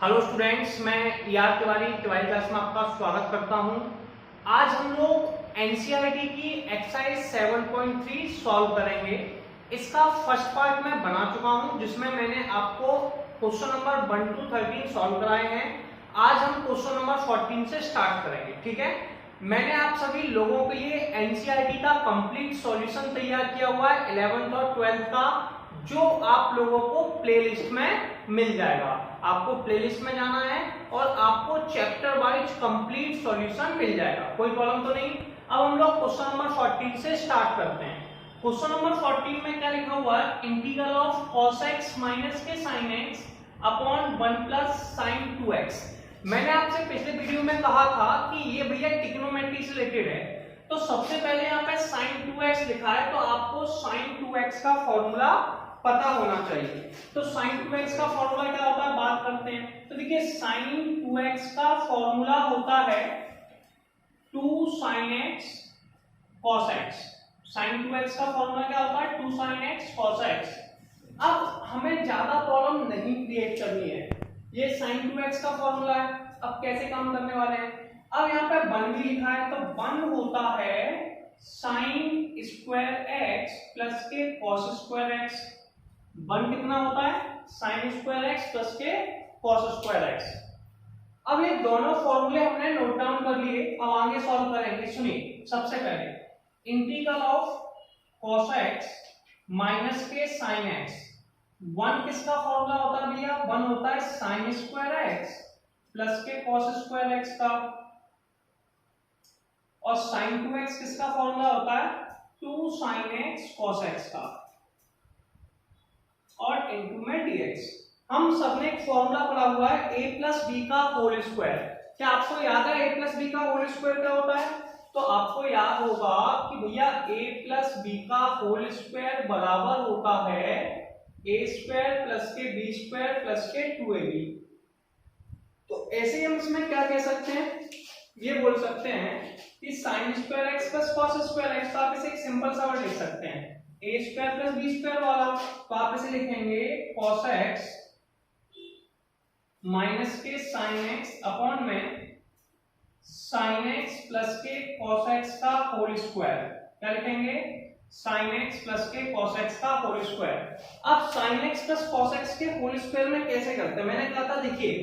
Hello students, मैं यार Tiwari 12th class में आपका स्वागत करता हूं। आज हम लोग एनसीईआरटी की एक्सरसाइज 7.3 सॉल्व करेंगे। इसका फर्स्ट पार्ट मैं बना चुका हूं, जिसमें मैंने आपको क्वेश्चन नंबर 1 to 13 सॉल्व कराए हैं। आज हम क्वेश्चन नंबर 14 से स्टार्ट करेंगे। ठीक है, मैंने आप सभी लोगों के लिए एनसीईआरटी का कंप्लीट सॉल्यूशन तैयार किया हुआ है 11th और 12th का, जो आप लोगों को प्लेलिस्ट में मिल जाएगा। आपको प्लेलिस्ट में जाना है और आपको चैप्टर वाइज कंप्लीट सॉल्यूशन मिल जाएगा, कोई प्रॉब्लम तो नहीं। अब हम लोग क्वेश्चन नंबर 14 से स्टार्ट करते हैं। क्वेश्चन नंबर 14 में क्या लिखा हुआ है, integral of cos x minus के sin x upon 1 plus sin 2x। मैंने आपसे पिछले वीडियो में कहा था कि ये भैया ट्रिग्नोमेट्री से रिलेटेड है, तो सबसे पहले यहाँ पे sin 2x लिखा है, तो आपको sin 2x का फॉर्मूला पता होना चाहिए। तो sin 2x का फॉर्मूला क्या होता है, बात करते हैं। तो देखिए sin 2x का फॉर्मूला होता है 2 sin x cos x। sin 2x का फॉर्मूला क्या होता है, 2 sin x cos x। अब हमें ज्यादा प्रॉब्लम नहीं क्रिएट करनी है, ये sin 2x का फॉर्मूला है। अब कैसे काम करने वाले हैं, अब यहाँ पे 1 भी लिखा है, तो 1 होता है sin स्क्वायर x प्लस के cos स्क्वायर x। 1 कितना होता है, sin स्क्वायर x प्लस के cos स्क्वायर x। अब ये दोनों फॉर्मूले हमने नोट डाउन कर लिए, अब आगे सॉल्व करेंगे। सुनिए, सबसे पहले integral of cos x minus के sin x। 1 किसका फॉर्मूला होता है भैया, 1 होता है sin स्क्वायर x प्लस के cos स्क्वायर x का, और sin 2x किसका फॉर्मूला होता है, 2 sin x cos x का, और इनटू में dx। हम सबने एक फॉर्मूला पढ़ा हुआ है a प्लस बी का होल स्क्वायर। क्या आपको याद है a प्लस बी का होल स्क्वायर क्या होता है, तो आपको याद होगा कि भैया a प्लस बी का होल स्क्वायर बराबर होता है a स्क्वायर प्लस के b स्क्वायर प्लस के 2ab। तो ऐसे हम इसमें क्या कह सकते हैं, ये बोल सकते हैं कि sin square x plus cos square x। तो आप इसे एक सिंपल सा वर्ड लिख सकते हैं a square plus b square वाला, तो आप इसे लिखेंगे cos x माइनस के sin x अपॉन में sin x प्लस के cos x का होल स्क्वायर। क्या लिखेंगे, sin x प्लस के cos x का होल स्क्वायर। अब sin x plus cos x के होल स्क्वायर में कैसे करते हैं, मैंने कहा था देखिए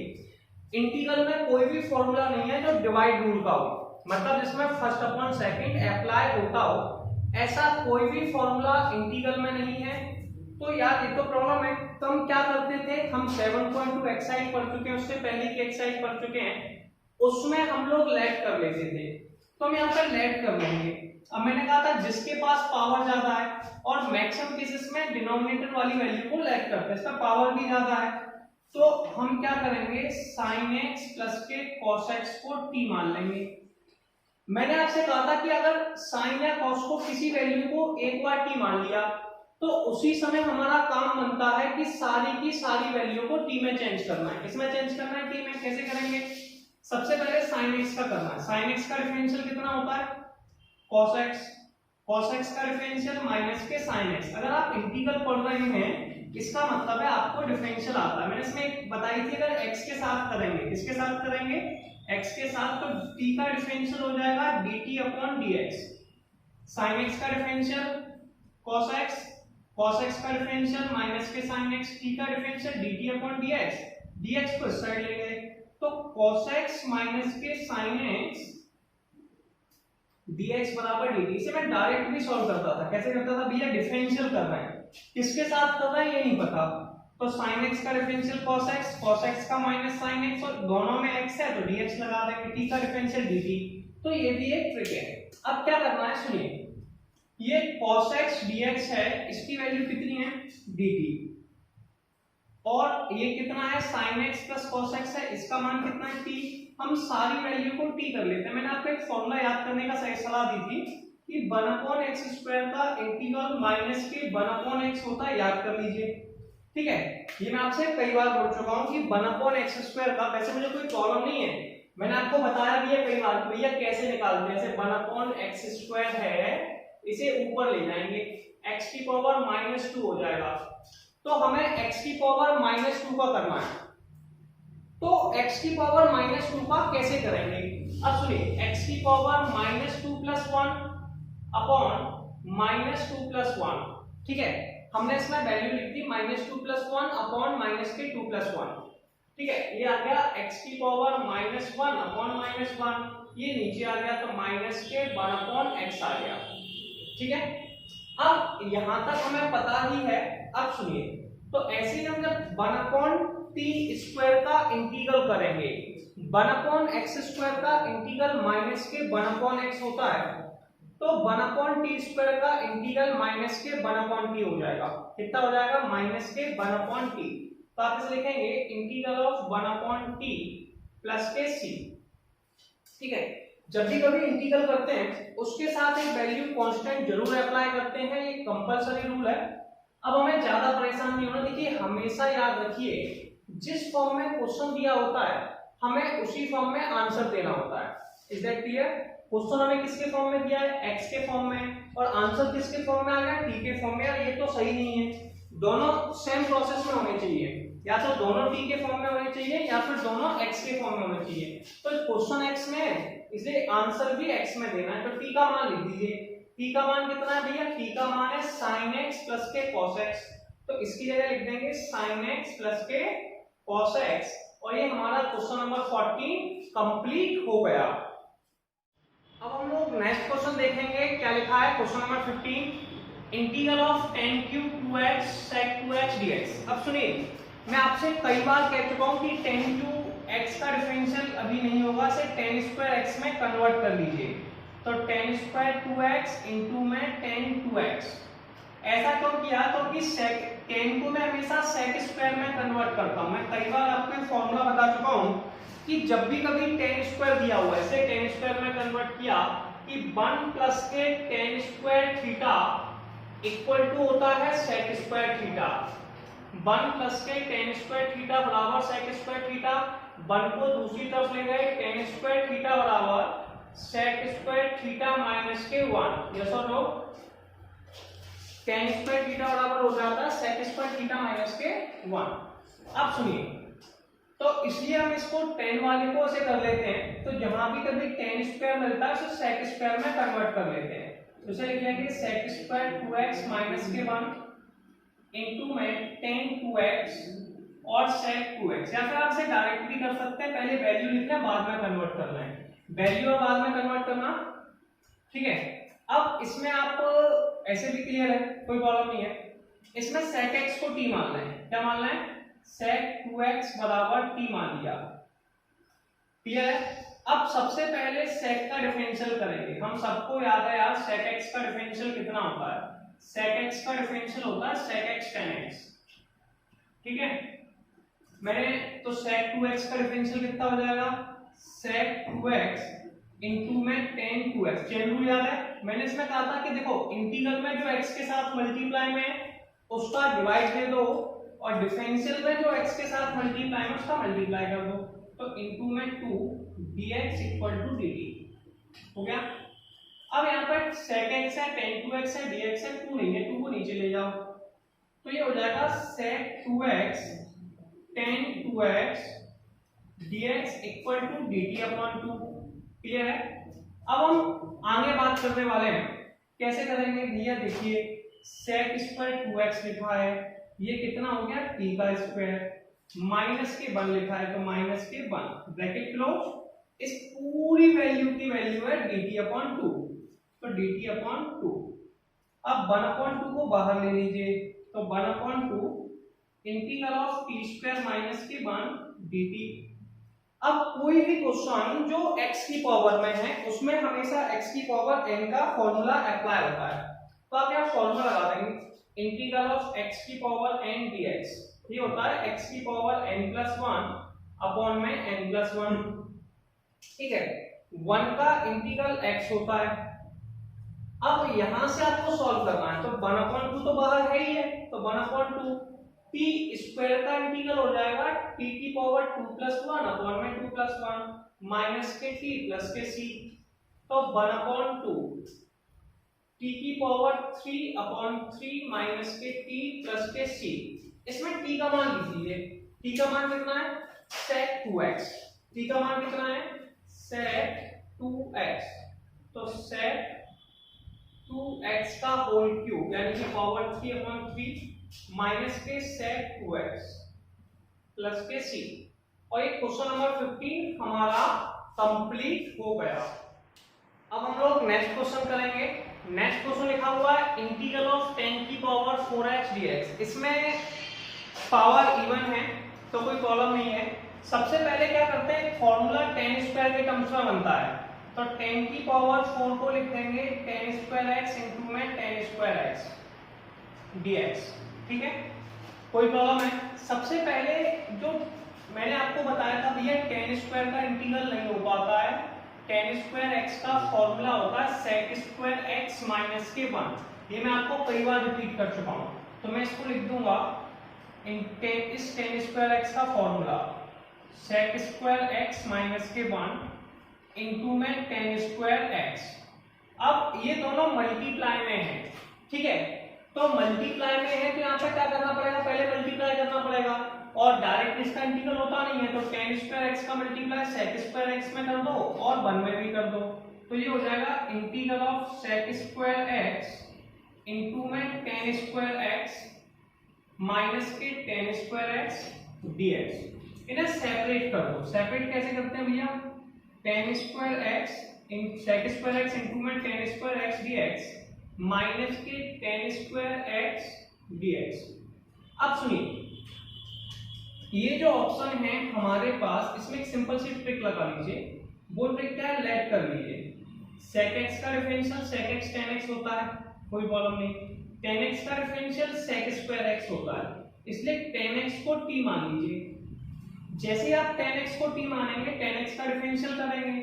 इंटीग्रल में कोई भी फॉर्मूला नहीं है जो डिवाइड रूल का हो, मतलब जिसमें फर्स्ट अपॉन सेकंड अप्लाई होता हो, ऐसा कोई भी फॉर्मूला इंटीग्रल में नहीं है। तो यार ये तो प्रॉब्लम है। तो हम क्या करते थे, हम 7.2 एक्सरसाइज पढ़ चुके हैं, उससे पहले की एक्सरसाइज पढ़ चुके हैं, उसमें हम लोग लेट कर लेते थे, तो हम यहाँ पर लेट कर लेंगे। अब मैंने कहा था जिसके पास पावर ज्यादा है, और मैक्सिमम केसेस में डिनोमिनेटर वाली वैल्यू को लेट करते हैं, इसका पावर भी ज्यादा है, तो हम क्या करेंगे sin x प्लस के cos x को t मान लेंगे। मैंने आपसे कहा था कि अगर sin या cos को किसी वैल्यू को एक बार t मान लिया, तो उसी समय हमारा काम बनता है कि सारी की सारी वैल्यू को t में चेंज करना है। किसमें चेंज करना है, t में। कैसे करेंगे, सबसे पहले sin x का करना है। sin x का डिफरेंशियल कितना होता है, cos x। cos x का डिफरेंशियल माइनस के sin x। अगर आप इंटीग्रल पढ़ रहे हैं, इसका मतलब है आपको डिफरेंशियल आता है। मैंने इसमें एक बताई थी, अगर x के साथ करेंगे, किसके साथ करेंगे, x के साथ, तो t का डिफरेंशियल हो जाएगा dt upon dx। sin x का differential cos x, cos x का डिफरेंशियल माइनस के sin x, t का differential dt upon dx। dx को इस साइड ले गए, तो cos x माइनस के sin x dx बराबर dt। इसे मैं डायरेक्ट भी सॉल्व करता था। कैसे करता था भैया, डिफरेंशियल कर रहे हैं, किसके साथ कर रहे हैं ये नहीं पता, तो sin x का डिफरेंशियल cos x का माइनस sin x, और दोनों में x है तो dx लगा देंगे, t का डिफरेंशियल dt। तो ये भी एक ट्रिक है। अब क्या करना है, सुनिए, ये cos x dx है, इसकी वैल्यू कितनी है, dt, और ये कितना है sin x plus cos x है, इसका मान कितना है, t। हम सारी वैल्यू को t कर लेते हैं। मैंने आपको एक फॉर्मूला याद करने का सलाह दी थी कि 1/x स्क्वायर का इंटीग्रल माइनस के 1/x होता है, याद कर लीजिए। ठीक है, ये मैं आपसे कई बार बोल चुका हूं कि 1/x स्क्वायर का, वैसे मुझे कोई प्रॉब्लम नहीं है, मैंने आपको बताया भी है कई बार कि भैया कैसे निकालते हैं। जैसे 1/x स्क्वायर है, इसे ऊपर ले जाएंगे, x की पावर -2 हो जाएगा, तो हमें x की पावर -2 का करना है। तो x की पावर -2 का कैसे करेंगे? अब सुनिए, x की पावर -2 + 1 अपॉन -2 + 1, ठीक है। हमने इसमें वैल्यू लिख दी -2 + 1 अपॉन -2 + 1, ठीक है। ये आ गया x की पावर -1 अपॉन -1, ये नीचे आ गया तो -1 अपॉन x आ गया, ठीक है। अब यहां तक हमें पता ही है। अब सुनिए, तो ऐसे हम जब 1/t² का इंटीग्रल करेंगे, 1/x² का इंटीग्रल -1/x होता है, तो 1/t² का इंटीग्रल -1/t हो जाएगा। कितना हो जाएगा? -1/t। तो आप इसे लिखेंगे इंटीग्रल ऑफ 1/t प्लस के c, ठीक है। जब भी कभी इंटीग्रल करते हैं उसके साथ एक वैल्यू कांस्टेंट जरूर अप्लाई करते हैं, ये कंपलसरी रूल है। अब हमें ज्यादा परेशान नहीं होना। देखिए, हमेशा याद रखिए, जिस फॉर्म में क्वेश्चन दिया होता है हमें उसी फॉर्म में आंसर देना होता है। Is that clear? क्वेश्चन हमें किसके फॉर्म में दिया है? x के फॉर्म में, और आंसर किसके फॉर्म में आ गया? t के फॉर्म में। यार ये तो सही नहीं है, दोनों सेम प्रोसेस में होने चाहिए, या तो दोनों t के फॉर्म में होने चाहिए या फिर दोनों x के फॉर्म में होने चाहिए। तो क्वेश्चन x में है इसलिए आंसर भी x में देना है, तो t का मान लिख दीजिए। t का मान कितना है भैया? t का मान है sin x प्लस के cos x, तो इसकी जगह लिख देंगे sin x प्लस के cos x, और ये हमारा क्वेश्चन नंबर 14 कंप्लीट हो गया। अब हम लोग नेक्स्ट क्वेश्चन देखेंगे, क्या लिखा है question number 15, integral of tan cube 2x sec 2x dx। अब सुनिए, मैं आपसे कई बार कह चुका हूं कि tan cube x का डिफरेंशियल अभी नहीं होगा, इसे tan स्क्वायर x में कन्वर्ट कर लीजिए। तो tan स्क्वायर 2x इनटू में tan 2x। ऐसा क्यों किया? क्योंकि tan को मैं हमेशा sec स्क्वायर में कन्वर्ट करता हूं। मैं कई बार आपको फॉर्मूला बता चुका हूं कि जब भी कभी tan स्क्वायर दिया हुआ है, इसे tan स्क्वायर में कन्वर्ट किया कि 1 प्लस के tan square theta equal to होता है sec स्क्वायर थीटा। 1 प्लस के tan स्क्वायर थीटा बराबर sec स्क्वायर थीटा, 1 को दूसरी तरफ ले गए, tan स्क्वायर थीटा बराबर sec स्क्वायर थीटा माइनस के 1। Yes or no? tan square theta बराबर हो जाता है sec स्क्वायर थीटा माइनस के 1। अब सुनिए, तो इसलिए हम इसको tan वाले को ऐसे कर लेते हैं, तो जहां भी कभी tan स्क्वायर मिलता है उसे sec स्क्वायर में कन्वर्ट कर लेते हैं। तो इसे लिख लेंगे sec स्क्वायर 2x माइनस के 1 इनटू में tan 2x और sec 2x, या फिर आप इसे डायरेक्ट भी कर सकते हैं, पहले वैल्यू लिखना है बाद में कन्वर्ट करना है, वैल्यू और बाद में कन्वर्ट करना, ठीक है। अब इसमें आप ऐसे भी क्लियर है, कोई प्रॉब्लम नहीं है। इसमें sec x को t मानना है। क्या मानना है? sec 2x बराबर t मान लिया, क्लियर है। अब सबसे पहले sec का डिफरेंशियल करेंगे। हम सबको याद है यार, sec x का डिफरेंशियल कितना होता है? sec x का डिफरेंशियल होता है sec x tan x, ठीक है। मैंने तो sec 2x का डिफरेंशियल कितना हो जाएगा? sec 2x इनटू में tan 2x। चेन रूल याद है? मैंने इसमें कहा था कि देखो, इंटीग्रल में जो x के साथ मल्टीप्लाई में उसका डिवाइड दे दो, और डिफरेंशियल में जो x के साथ मल्टीप्लाई में उसका मल्टीप्लाई कर दो, तो इनटू में 2 dx इक्वल टू dt हो गया। अब यहाँ पर sec x है, tan 2x है, dx है, 2 नहीं है, 2 को नीचे ले जाओ, तो ये हो जाएगा sec 2x tan 2x dx equal to dt upon 2। Clear है? अब हम आगे बात करने वाले हैं, कैसे करेंगे भैया? देखिए, sec स्क्वायर 2x लिखा है, ये कितना हो गया? t का स्क्वायर, माइनस के 1 लिखा है तो माइनस के 1 ब्रैकेट क्लोज। इस पूरी वैल्यू की वैल्यू है dt अपॉन 2, तो dt अपॉन 2। अब 1 अपॉन 2 को बाहर ले लीजिए, तो 1 upon 2 integral of t square minus के 1 dt। अब कोई भी क्वेश्चन जो x की पावर में है उसमें हमेशा x की पावर n का फॉर्मूला अप्लाई होता है, तो आप यहाँ फॉर्मूला लगा देंगे, इंटीग्रल ऑफ x की पावर n dx, ये होता है x की पावर n प्लस 1 अपॉन में n प्लस 1, ठीक है। 1 का इंटीग्रल x होता है। अब यहां से आपको सॉल्व करना है, तो 1 अपॉन 2 तो बाहर है ही है, तो 1 अपॉन 2 t स्क्वायर का इंटीग्रल हो जाएगा t की पावर 2 प्लस 1 अपॉन में 2 प्लस 1 माइनस के t प्लस के c, तो 1 अपॉन 2 t की पावर 3 अपॉन 3 माइनस के t प्लस के c। इसमें t का मान लिख लीजिए, t का मान कितना है? sec 2x, t का मान कितना है sec 2x, तो sec 2x का होल क्यूब यानी कि पावर 3/3 माइनस के sec 2x प्लस के c। और ये क्वेश्चन नंबर 15 हमारा कंप्लीट हो गया। अब हम लोग नेक्स्ट क्वेश्चन करेंगे। नेक्स्ट क्वेश्चन लिखा हुआ है इंटीग्रल ऑफ 10 की पावर 4x dx। इसमें पावर इवन है तो कोई प्रॉब्लम नहीं है। सबसे पहले क्या करते हैं, फॉर्मूला tan स्क्वायर के टर्म्स में बनता है, तो 10 की पावर 4 को लिख देंगे tan स्क्वायर x इंटू में tan स्क्वायर x dx। ठीक है, कोई प्रॉब्लम है। सबसे पहले जो मैंने आपको बताया था भैया tan स्क्वायर का इंटीग्रल नहीं हो पाता है, tan स्क्वायर x का फॉर्मूला होता है sec स्क्वायर x माइनस के 1। ये मैं आपको कई बार रिपीट कर चुका हूं, तो मैं इसको लिख दूंगा इस tan स्क्वायर x का formula sec square x minus के 1 इंटू में tan स्क्वायर x। अब ये दोनों मल्टीप्लाई में है, ठीक है, तो मल्टीप्लाई में है तो यहाँ पे क्या करना पड़ेगा, पहले मल्टीप्लाई करना पड़ेगा, और डायरेक्ट इसका इंटीग्रल होता नहीं है, तो tan स्क्वायर x का मल्टीप्लाई sec स्क्वायर x में कर दो और 1 में भी कर दो, तो ये हो जाएगा integral of sec square x into में tan स्क्वायर x माइनस के tan स्क्वायर x dx। इन्हें सेपरेट कर दो। सेपरेट कैसे करते हैं भैया, tan square x sec square x into में tan square x dx minus के tan स्क्वायर x dx। अब सुनिए, ये जो ऑप्शन है हमारे पास, इसमें एक सिंपल सी ट्रिक लगा लीजिए। वो ट्रिक क्या है, लेट कर लीजिए। sec x का differential sec x tan x होता है, कोई प्रॉब्लम नहीं। tan x का डिफरेंशियल sec स्क्वायर x होता है, इसलिए tan x को t मान लीजिए। जैसे ही आप tan x को t मानेंगे, tan x का डिफरेंशियल करेंगे,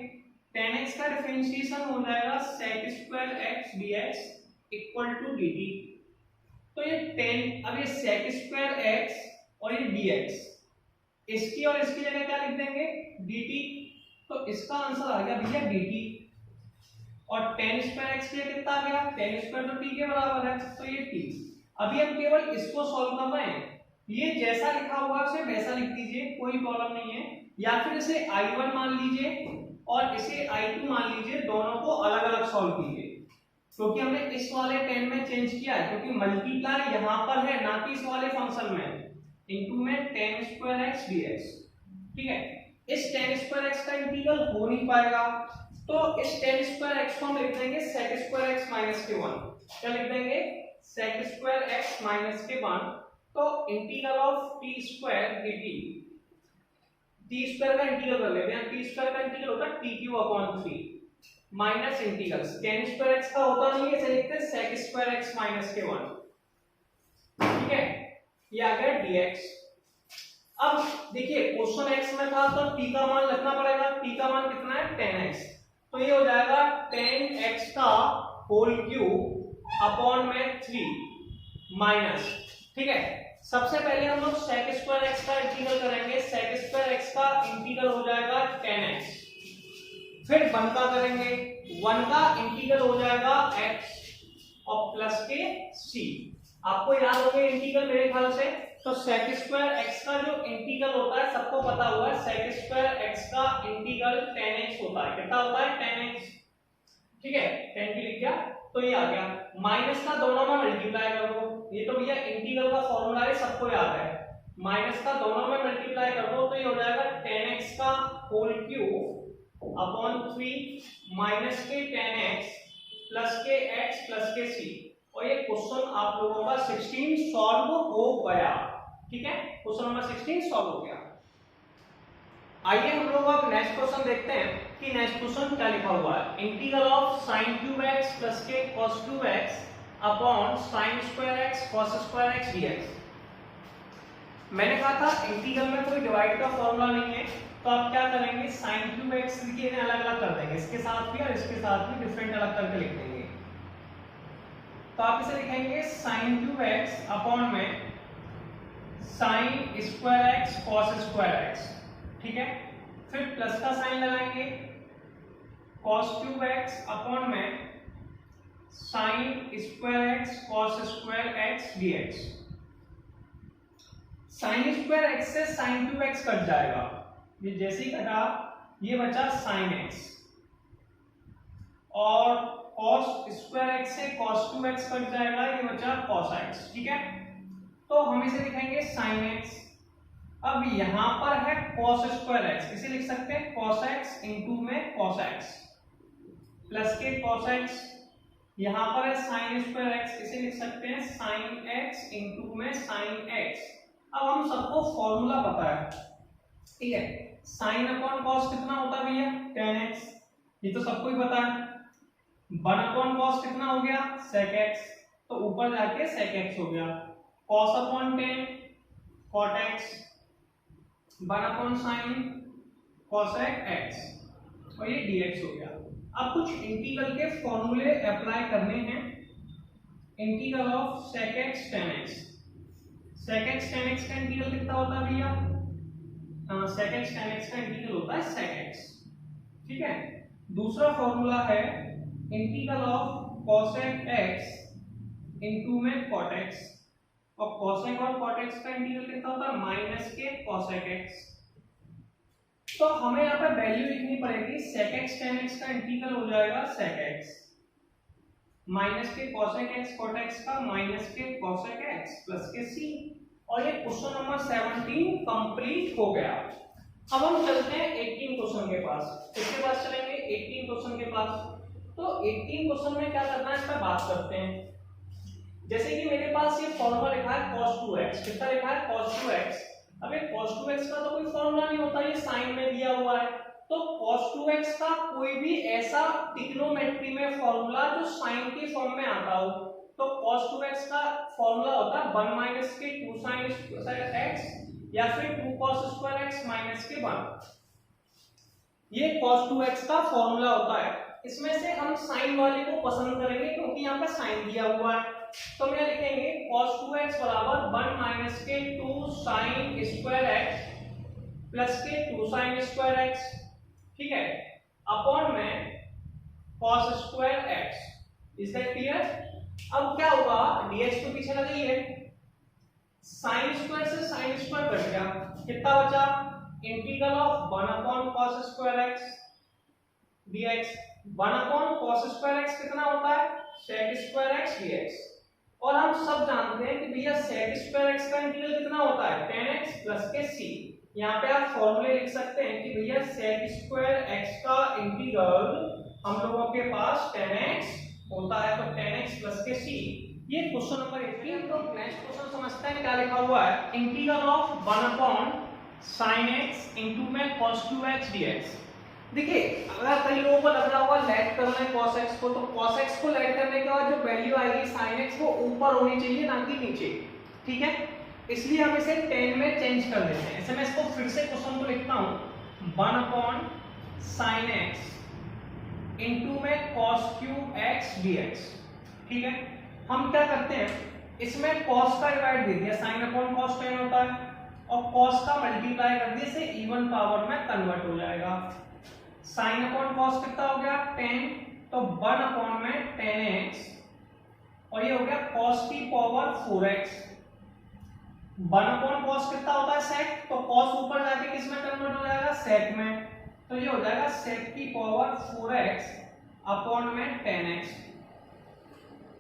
tan x का डिफरेंशिएशन हो जाएगा sec square x dx equal to dt। तो ये tan, अब ये sec स्क्वायर x और ये dx, इसकी और इसकी जगह क्या लिख देंगे dt, तो इसका आंसर आ गया भैया dt। और tan स्क्वायर x के लिए कितना आ गया, tan स्क्वायर तो t के बराबर है, तो ये t। अभी हम केवल इसको सॉल्व कर रहे हैं, ये जैसा लिखा हुआ है उसे वैसा लिख दीजिए, कोई प्रॉब्लम नहीं है। या फिर इसे I1 मान लीजिए और इसे I2 मान लीजिए, दोनों को अलग अलग सॉल्व कीजिए, क्योंकि हमने इस वाले tan में चेंज किया है, क्योंकि मल्टीप्लाई यहाँ पर है ना कि इस वाले फंक्शन में, इनटू में tan स्क्वायर x dx। ठीक है, इस tan स्क्वायर x का इंटीग्रल हो नहीं पाएगा, तो इस tan स्क्वायर x को हम लिख देंगे sec स्क्वायर x माइनस के 1। क्या लिख देंगे, sec स्क्वायर x माइनस के 1। तो integral of t square dt, t square का इंटीग्रल कर लेते हैं। t स्क्वायर का इंटीग्रल होता है t³ minus integral tan square x का होता नहीं है, इसे लिखते हैं sec स्क्वायर x माइनस के 1। ठीक है, ये आ गया dx। अब देखिए क्वेश्चन x में था तो t का मान रखना पड़ेगा, t का मान कितना है tan x, तो ये हो जाएगा tan x का होल क्यूब अपॉन में 3 माइनस। ठीक है, सबसे पहले हम लोग sec स्क्वायर x का इंटीग्रल करेंगे, sec स्क्वायर x का इंटीग्रल हो जाएगा tan x, फिर 1 का करेंगे, 1 का इंटीग्रल हो जाएगा x और प्लस के c। आपको याद हो गया इंटीग्रल मेरे ख्याल से, तो sec स्क्वायर x का जो इंटीग्रल होता है सबको पता हुआ है, sec स्क्वायर x का इंटीग्रल tan x होता है। कितना होता है tan x, ठीक है, tan की लिख दिया, तो ये आ गया। माइनस का दोनों में मल्टीप्लाई कर दो, ये तो भैया इंटीग्रल का फॉर्मूला है, सबको याद है। माइनस का दोनों में मल्टीप्लाई कर दो, तो ये हो जाएगा tan x का होल क्यूब अपॉन 3 माइनस के tan x प्लस के x प्लस के c। और ये क्वेश्चन आप लोगों का 16 सॉल्व हो गया। ठीक है, क्वेश्चन नंबर 16 सॉल्व हो गया। आइए हम लोग अब नेक्स्ट क्वेश्चन देखते हैं कि नेक्स्ट क्वेश्चन क्या लिखा हुआ है। Integral of sin cube x plus के cos cube x upon sin square x cos square x dx। मैंने कहा था इंटीग्रल में कोई डिवाइड का फॉर्मूला नहीं है, तो आप क्या करेंगे, sin क्यूब x लिखिए, अलग अलग कर देंगे, इसके साथ भी और इसके साथ भी डिफरेंट अलग करके लिख देंगे। तो आप इसे लिखेंगे sin क्यूब x अपॉन में sin square x cos square x। ठीक है, फिर प्लस का साइन लगाएंगे, cos क्यूब x अपॉन में sin square x cos square x dx। sin square x से sin क्यूब x कट जाएगा, ये जैसे ही कटा ये बचा साइन एक्स, और कॉस स्क्वायर एक्स से कॉस 2x कट जाएगा, ये बचा कॉस एक्स। ठीक है, तो हम इसे लिखेंगे साइन एक्स। अब यहां पर है कॉस स्क्वायर एक्स, इसे लिख सकते हैं कॉस एक्स इंटू में कॉस एक्स प्लस के कॉस एक्स। यहां पर है साइन स्क्वायर एक्स, इसे लिख सकते हैं साइन एक्स इंटू में साइन एक्स। अब हम सबको फॉर्मूला पता है, ठीक है, साइन अपॉन कॉस कितना होता है भैया, tan x, ये तो सबको ही पता है। 1 अपॉन कॉस कितना हो गया, sec x, तो ऊपर जाके sec x हो गया। cos upon tan cot x, 1 upon sign cosec x, और ये dx हो गया। अब कुछ इंटीग्रल के फॉर्मूले अप्लाई करने हैं। Integral of sec x tan x, sec x tan x का इंटीग्रल कितना होता है भैया, sec x tan x का इंटीग्रल होता है sec x। ठीक है, दूसरा फॉर्मूला है integral of cosec x into में cot x, और cosec और cot x का इंटीग्रल कितना होता है, माइनस के cosec x। तो हमें यहाँ पे वैल्यू लिखनी पड़ेगी, sec x tan x का इंटीग्रल हो जाएगा sec x माइनस के cosec x cot x का माइनस के cosec x प्लस के c, और ये क्वेश्चन नंबर 17 कंप्लीट हो गया। अब हम चलते हैं 18 क्वेश्चन के पास। इसके पास चलेंगे 18 क्वेश्चन के पास। तो 18 क्वेश्चन में क्या करना है, इस पर बात करते हैं। जैसे कि मेरे पास ये फॉर्मूला लिखा है cos 2x, कितना लिखा है cos 2x। अब ये cos 2x का तो कोई फॉर्मूला नहीं होता, ये साइन में दिया हुआ है। तो cos 2x का कोई भी ऐसा ट्रिग्नोमेट्री में फॉर्मूला जो साइन के फॉर्म में आता हो, तो cos 2x का फॉर्मूला होता है 1 माइनस के 2 sin x, या फिर 2 cos स्क्वायर x माइनस के 1। ये cos 2x का फॉर्मूला होता है। इसमें से हम साइन वाले को पसंद करेंगे क्योंकि यहाँ पे साइन दिया हुआ है। तो हम यहाँ लिखेंगे cos 2x बराबर 1 माइनस के 2 sin स्क्वायर x प्लस के 2 sin स्क्वायर x, ठीक है, अपॉन में cos square x। Is that clear? अब क्या होगा, dx तो पीछे लगी है, साइन स्क्वायर से साइन स्क्वायर कट गया, कितना बचा, integral of 1 upon cos square x dx। 1 upon cos square x कितना होता है, sec स्क्वायर x dx। और हम सब जानते हैं कि भैया sec स्क्वायर x का इंटीग्रल कितना होता है, tan x प्लस के c। यहाँ पे आप फॉर्मूले लिख सकते हैं कि भैया sec स्क्वायर x का इंटीग्रल हम लोगों के पास tan x होता है, तो tan x प्लस के c। ये क्वेश्चन नंबर 18। तो नेक्स्ट क्वेश्चन समझते हैं क्या लिखा हुआ है, integral of 1 upon sin x into में cos 2x dx। देखिए, अगर कई लोगों को लग रहा होगा लेट करना है cos x को, तो cos x को लेट करने के बाद जो वैल्यू आएगी sin x वो ऊपर होनी चाहिए, ना कि नीचे। ठीक है, इसलिए हम इसे tan में चेंज कर देते हैं। ऐसे मैं इसको फिर से क्वेश्चन को लिखता हूं, 1 अपॉन sin x इंटू में cos क्यूब x dx। ठीक है, हम क्या करते हैं, इसमें cos का डिवाइड दे दिया, sin अपॉन cos tan होता है, और cos का मल्टीप्लाई कर दिया, इसे इवन पावर में कन्वर्ट हो जाएगा। sin अपॉन cos कितना हो गया, tan, तो 1 अपॉन में tan x, और ये हो गया cos की पावर 4x। 1 अपॉन cos कितना होता है, sec, तो cos ऊपर जाके किस में कन्वर्ट हो जाएगा, sec में, तो ये हो जाएगा sec की पावर 4x अपॉन में tan x।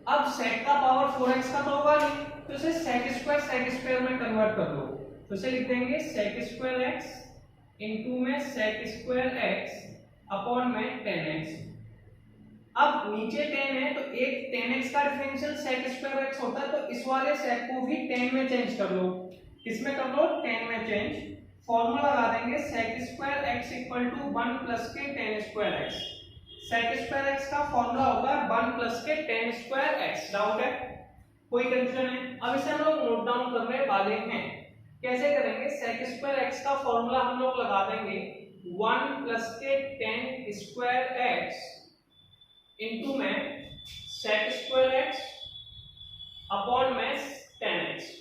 अब sec का पावर 4x का तो होगा नहीं, तो इसे sec स्क्वायर में कन्वर्ट कर दो, तो इसे लिख देंगे sec स्क्वायर x इंटू में sec स्क्वायर x अपॉन में tan x। अब नीचे tan है, तो एक tan x का डिफरेंशियल sec स्क्वायर x होता है, तो इस वाले sec को भी tan में चेंज कर लो। किसमें कर लो, tan में चेंज। फॉर्मूला लगा देंगे sec square x equal to 1 plus के tan square x। sec square x का फॉर्मूला होता है 1 प्लस के tan स्क्वायर x। डाउट है, कोई कंफ्यूजन है? अब इसे हम लोग नोट डाउन करने वाले हैं। कैसे करेंगे, sec स्क्वायर x का फॉर्मूला हम लोग लगा देंगे 1 प्लस के tan स्क्वायर x इंटू में sec स्क्वायर x अपॉन में tan x।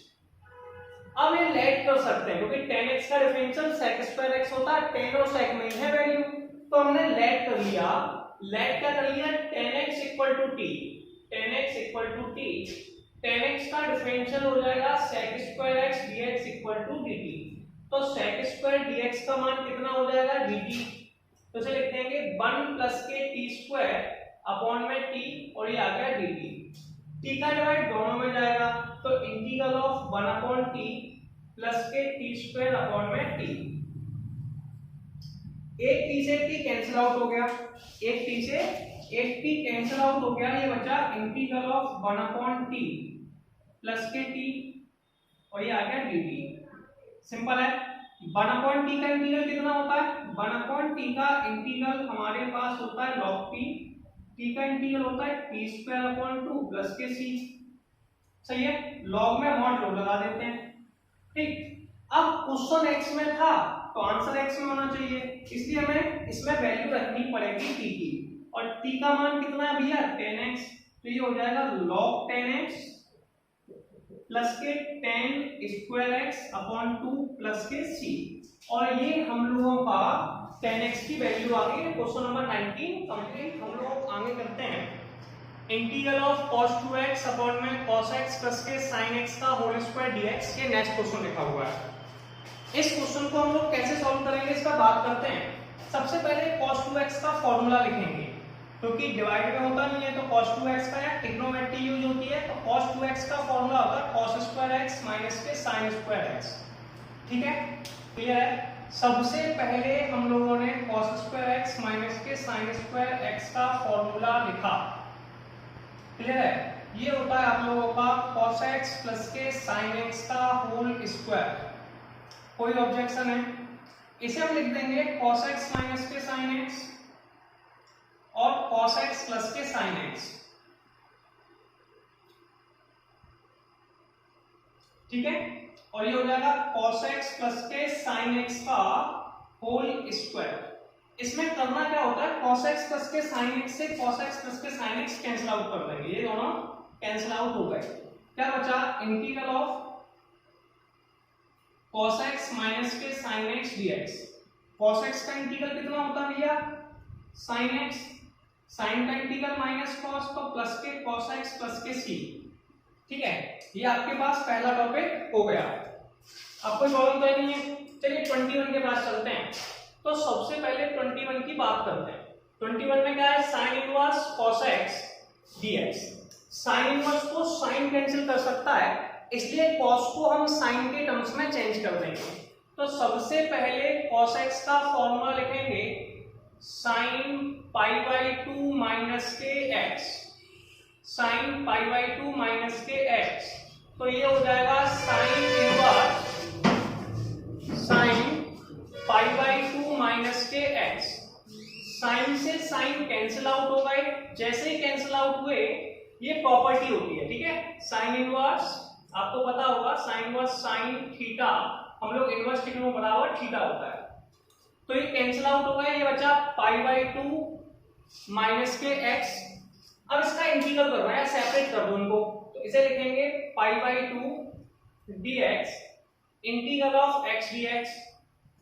अब ये लेट कर सकते हैं क्योंकि tan x का डिफरेंशियल sec स्क्वायर x होता है, tan और sec में है वैल्यू, तो हमने लेट कर लिया। लेट क्या कर लिया, tan x equal to t, tan x equal to t, tan x का डिफरेंशियल हो जाएगा sec square x dx equal to dt। तो sec स्क्वायर dx का मान कितना हो जाएगा dt। तो इसे लिख देंगे 1 प्लस के टी स्क्वायर अपॉन में t और ये आ गया dt। t का डिवाइड दोनों में जाएगा तो integral of 1 upon T plus के टी स्क्वायर अपॉन में t। एक t से t कैंसिल आउट हो गया, एक t से एक t कैंसिल आउट हो गया, ये बचा integral of 1 upon T plus के t और ये आ गया dt। सिंपल है। 1 अपॉन टी का इंटीग्रल कितना होता है, 1 अपॉन टी का इंटीग्रल हमारे पास होता है log t का इंटीग्रल होता है t स्क्वायर अपॉन 2 प्लस के c। सही है, log में मॉड लो लगा देते हैं। ठीक, अब क्वेश्चन x में था तो आंसर x में होना चाहिए, इसलिए हमें इसमें वैल्यू रखनी पड़ेगी t की, और t का मान कितना है भैया 10x, तो ये हो जाएगा log 10x प्लस के 10 स्क्वायर x अपॉन 2 प्लस के c, और ये हम लोगों का 10x की वैल्यू आ गई। Question number 19 complete. हम लोग आगे करते हैं integral of cos 2x upon में cos x प्लस के sin x का होल स्क्वायर dx। ये नेक्स्ट क्वेश्चन लिखा हुआ है। इस क्वेश्चन को हम लोग कैसे सॉल्व करेंगे इस पर बात करते हैं। सबसे पहले cos 2x का फॉर्मूला लिखेंगे, क्योंकि डिवाइड में होता नहीं है तो cos 2x का या ट्रिग्नोमेट्री यूज होती है, तो cos 2x का फॉर्मूला होता है cos स्क्वायर x माइनस के sin स्क्वायर x। ठीक है, क्लियर है। सबसे पहले हम लोगों ने cos स्क्वायर x माइनस के sin स्क्वायर x का फॉर्मूला लिखा, क्लियर है। ये होता है आप लोगों का cos x प्लस के sin x का होल स्क्वायर। कोई ऑब्जेक्शन है, इसे हम लिख देंगे cos x माइनस के sin x और cos x प्लस के sin x। ठीक है, और ये हो जाएगा cos x प्लस के sin x का होल स्क्वायर। इसमें करना क्या होता है, cos x प्लस के sin x से cos x प्लस के sin x कैंसिल आउट कर देंगे, ये दोनों कैंसिल आउट हो गए। क्या बचा, integral of cos x minus के sin x dx। cos x का इंटीग्रल कितना होता है भैया sin x, sin का इंटीग्रल माइनस cos तो प्लस के cos x प्लस के c। ठीक है, ये आपके पास पहला टॉपिक हो गया। अब कोई प्रॉब्लम तो नहीं है। चलिए 21 के पास चलते हैं। तो सबसे पहले 21 की बात करते हैं। 21 में क्या है, sin inverse cos x dx। sin inverse को sin कैंसिल कर सकता है, इसलिए cos को हम sin के टर्म्स में चेंज कर देंगे। तो सबसे पहले cos x का फॉर्मूला लिखेंगे sin पाई बाई 2 माइनस के x, sin pi by 2 minus के x। तो ये हो जाएगा sin inverse sin pi by 2 minus के x। sin से sin कैंसिल आउट हो गए, जैसे ही कैंसिल आउट हुए ये प्रॉपर्टी होती है। ठीक है, sin इनवर्स आपको पता होगा, sin इनवर्स sin थीटा, हम लोग इनवर्स टेक्नो बराबर थीटा होता है। तो ये कैंसिल आउट हो गया, ये बचा पाई बाई 2 माइनस के x। अब इसका इंटीग्रल करना है, सेपरेट कर दो इनको, तो इसे लिखेंगे pi by 2 dx integral of x dx।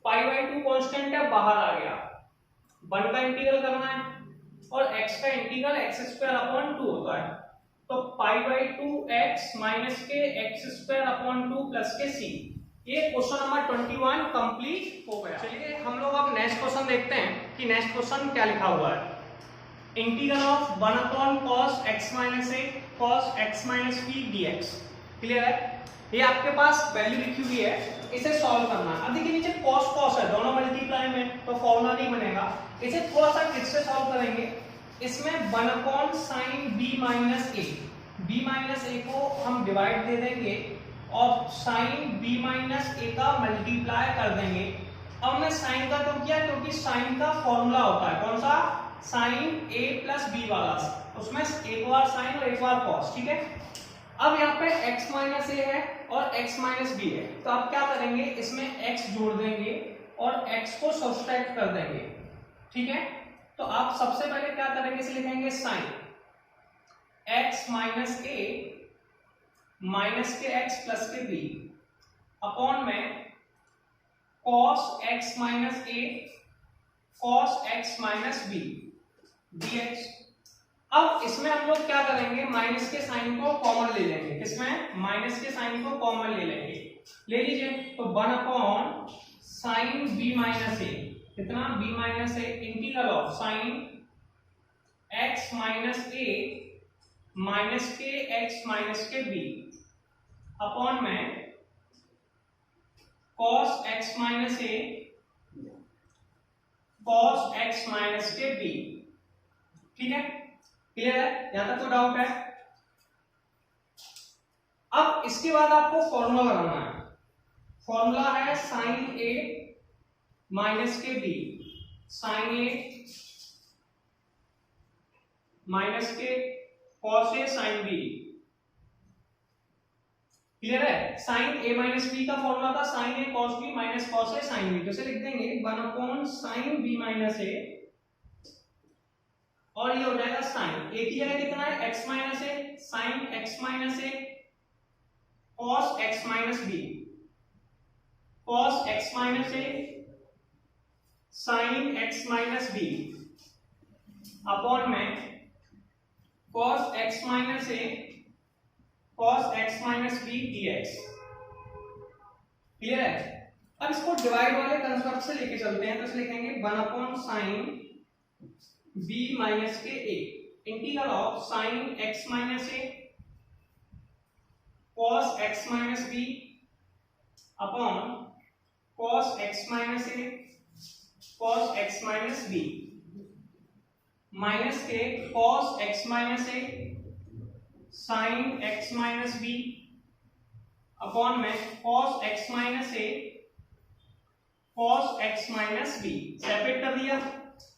Pi by 2 constant है, बाहर आ गया, 1 का इंटीग्रल करना है और x का इंटीग्रल x स्क्वायर अपॉन 2 होता है। तो पाई बाई 2x माइनस के x स्क्वायर अपॉन 2 प्लस के c। ये क्वेश्चन नंबर 21 कंप्लीट हो गया। चलिए हम लोग अब नेक्स्ट क्वेश्चन देखते हैं कि नेक्स्ट क्वेश्चन क्या लिखा हुआ है। Integral of 1 upon cos x minus a cos x minus b dx। Clear है, ये आपके पास वैल्यू लिखी हुई है, इसे सॉल्व करना है। अब देखिए नीचे cos cos है, दोनों मल्टीप्लाई में, तो फॉर्मूला नहीं बनेगा। इसे थोड़ा सा ट्रिक से सॉल्व करेंगे। इसमें 1 upon sign b minus a को हम डिवाइड दे देंगे और साइन b माइनस a का मल्टीप्लाई कर देंगे। अब मैं साइन का क्यों किया, क्योंकि साइन का फॉर्मूला होता है कौन सा, साइन a प्लस b वाला, उसमें एक बार साइन और एक बार कॉस। ठीक है, अब यहाँ पे x माइनस a है और x माइनस b है, तो आप क्या करेंगे, इसमें x जोड़ देंगे और x को सब्सट्रैक्ट कर देंगे। ठीक है, तो आप सबसे पहले क्या करेंगे, इसे लिखेंगे sine x minus a minus के x प्लस के b अपॉन में cos x minus a cos x minus b dx। अब इसमें हम लोग क्या करेंगे, माइनस के साइन को कॉमन ले लेंगे। किसमें, माइनस के साइन को कॉमन ले लेंगे। ले लीजिए। तो 1 upon sine b minus a, कितना b minus a, integral of sine x minus a minus के एक्स माइनस के बी अपॉन में cos x minus a cos x minus के बी। ठीक है, क्लियर है? यहां तक तो डाउट है? अब इसके बाद आपको फॉर्मूला लगाना है। फॉर्मूला है साइन ए माइनस के बी, साइन ए माइनस के cos A sine B. Clear है? साइन ए माइनस बी का फॉर्मूला था sign A cos B minus cos A sine B. तो इसे लिख देंगे 1 अपॉन साइन बी माइनस ए, और ये हो जाएगा साइन ए की जगह कितना है x minus a, sine x minus a cos x minus b, cos x minus a sine x minus b upon में cos x minus a cos x minus b dx. Clear है? अब इसको divide वाले concept से लेके चलते हैं। तो इसे लिखेंगे 1 अपॉन साइन बी माइनस के a, integral of sine x minus a cos x minus b upon cos x minus a cos x minus b, minus के cos x minus a sine x minus b upon में cos x minus a cos x minus b. Separate कर दिया।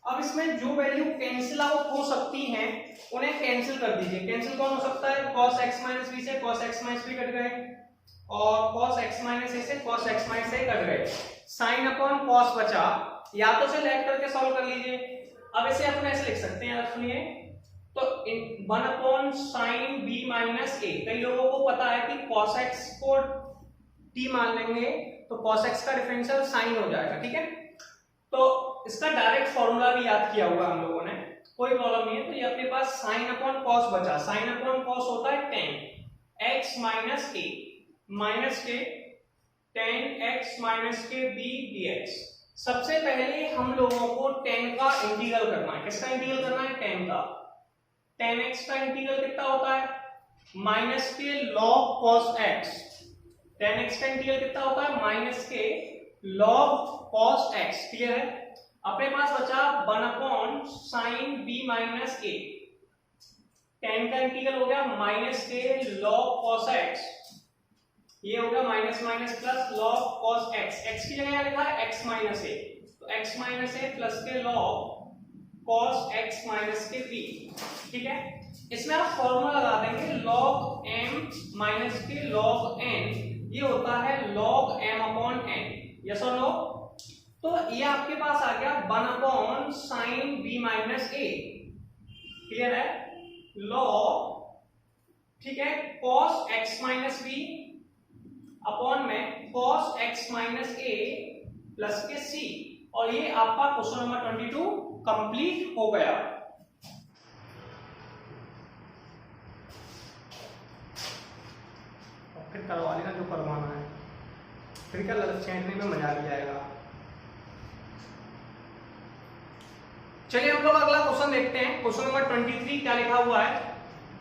अब इसमें जो value cancel out हो सकती हैं उन्हें कैंसिल कर दीजिए। कैंसिल कौन हो सकता है? cos x माइनस बी से cos x minus b cut गए, और cos x माइनस ए से cos x minus a cut गए। साइन अपॉन cos बचा, या तो से लेट करके सॉल्व कर लीजिए। अब इसे अपन ऐसे लिख सकते हैं, सुनिए। तो 1 अपॉन साइन बी माइनस ए, कई लोगों को पता है कि cos x को t मान लेंगे तो cos x का डिफरेंशियल साइन हो जाएगा। ठीक है, तो इसका डायरेक्ट फॉर्मूला भी याद किया होगा हम लोगों ने, कोई प्रॉब्लम नहीं है। तो ये अपने पास साइन अपॉन कॉस बचा, साइन अपॉन कॉस होता है tan x minus a minus के tan x माइनस के b dx। सबसे पहले हम लोगों को tan का इंटीग्रल करना है। किसका इंटीग्रल करना है? tan का। tan x का इंटीग्रल कितना होता है? माइनस के log cos x। tan x का इंटीग्रल कितना होता है? माइनस के log cos x। क्लियर है? अपने पास बचा 1 अपॉन साइन b माइनस ए, tan का इंटीग्रल हो गया माइनस के log cos x, ये हो गया minus minus plus log cos x। x की जगह लिखा है x माइनस ए, तो x माइनस ए प्लस के log cos x माइनस के b। ठीक है, इसमें आप फॉर्मूला लगा देंगे log m माइनस के log n, ये होता है log m upon n। Yes or no? तो ये आपके पास आ गया 1 upon sine b minus a. Clear है? log, ठीक है, cos x minus b upon में cos x minus a plus के c। और ये आपका क्वेश्चन नंबर 22 कंप्लीट हो गया। फिर करवा लेना जो करवाना है, फिर क्या छेड़ने में मजा भी आएगा। चलिए हम लोग अगला क्वेश्चन देखते हैं। क्वेश्चन नंबर 23 क्या लिखा हुआ है?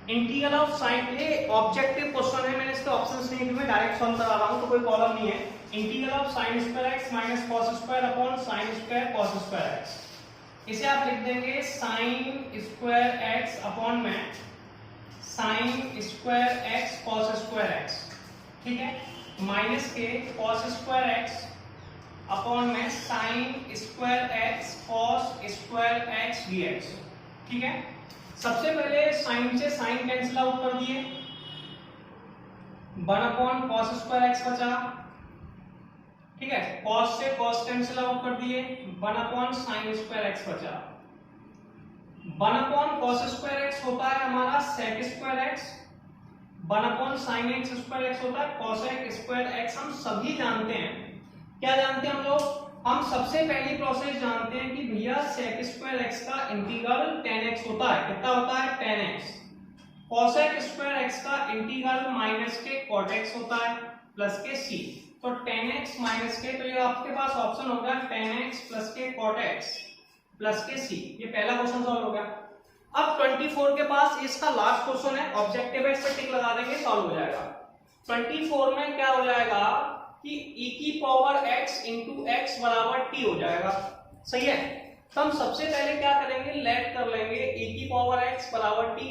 इंटीग्रल ऑफ साइन, ये ऑब्जेक्टिव क्वेश्चन है, मैंने इसके ऑप्शंस नहीं दिए, मैं डायरेक्ट सॉल्व करा रहा हूं तो कोई प्रॉब्लम नहीं है। Integral of sine square x minus cos square upon sine square cos square x. इसे आप लिख देंगे साइन स्क्वायर एक्स अपॉन में sine square x cos square x. ठीक है, माइनस के कॉस स्क्वायर एक्स अपॉन में sine square x cos square x dx. ठीक है, सबसे पहले साइन से साइन कैंसिल आउट कर दिए, 1 अपॉन कॉस स्क्वायर एक्स बचा। ठीक है, कॉस से कॉस कैंसिल आउट कर दिए, 1 अपॉन साइन स्क्वायर एक्स बचा। 1 अपॉन कॉस स्क्वायर एक्स होता है हमारा sec square x, 1 upon sine x square x होता है कॉसेक स्क्वायर एक्स। हम सभी जानते हैं, क्या जानते हैं हम लोग? हम सबसे पहली प्रोसेस जानते हैं कि भैया सेक स्क्वायर एक्स का इंटीग्रल tan x होता है। कितना होता है? tan x। Cosec square x का इंटीग्रल माइनस के cot x होता है। प्लस के सी। तो tan x माइनस के, तो ये आपके पास ऑप्शन होगा tan x प्लस के cot x प्लस के सी। ये पहला क्वेश्चन सॉल्व हो गया। अब 24 के पास इसका लास्ट क्वेश्चन है, ऑब्जेक्टिव है, इस पर टिक लगा देंगे, सॉल्व हो जाएगा। 24 में क्या हो जाएगा कि e की पावर x इंटू एक्स बराबर t हो जाएगा। सही है। तो हम सबसे पहले क्या करेंगे, लेट कर लेंगे e की पावर x बराबर t,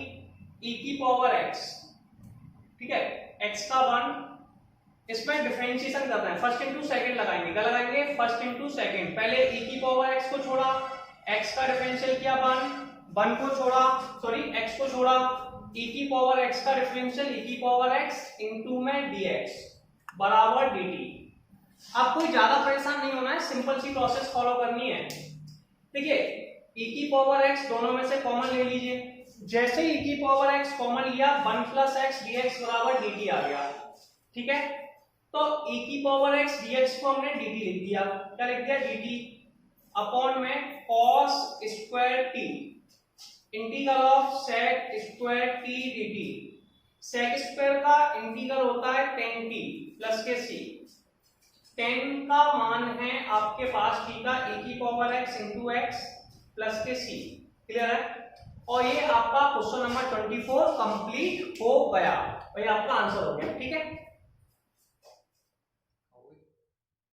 e की पावर x, ठीक है, x का 1, इसमें डिफरेंशिएशन करना है, फर्स्ट इंटू सेकंड लगाएंगे। क्या लगाएंगे, फर्स्ट इंटू सेकंड। पहले e की पावर x को छोड़ा, x का डिफरेंशियल किया 1 को छोड़ा, सॉरी x को छोड़ा, e की पावर x का डिफरेंशियल e की पावर x इंटू में dx बराबर dt। अब कोई ज्यादा परेशान नहीं होना है, सिंपल सी प्रोसेस फॉलो करनी है। देखिए e की पावर x दोनों में से कॉमन ले लीजिए। जैसे e की पावर x कॉमन लिया, 1 प्लस एक्स dx बराबर dt आ गया। ठीक है, तो e की पावर x dx को हमने dt लिख दिया। क्या लिख दिया, dt अपॉन में cos square t integral of sec square t dt। sec square का इंटीग्रल होता है tan t प्लस के c। tan का मान है आपके पास t का e की power x into x plus के c। क्लियर है। और ये आपका क्वेश्चन नंबर 24 कंप्लीट हो गया और ये आपका आंसर हो गया। ठीक है।